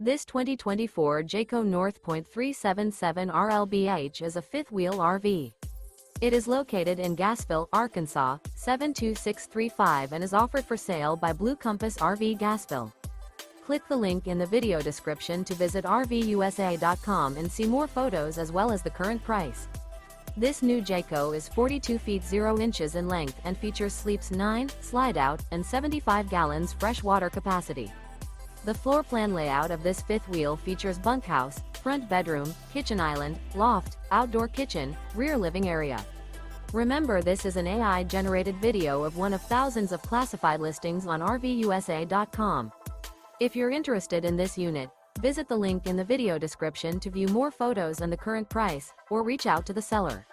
This 2024 Jayco North Point 377 RLBH is a fifth-wheel RV. It is located in Gassville, Arkansas, 72635 and is offered for sale by Blue Compass RV Gassville. Click the link in the video description to visit RVUSA.com and see more photos as well as the current price. This new Jayco is 42 feet 0 inches in length and features sleeps 9, slide-out, and 75 gallons fresh water capacity. The floor plan layout of this fifth wheel features bunkhouse, front bedroom, kitchen island, loft, outdoor kitchen, rear living area. Remember, this is an AI-generated video of one of thousands of classified listings on RVUSA.com. If you're interested in this unit, visit the link in the video description to view more photos and the current price, or reach out to the seller.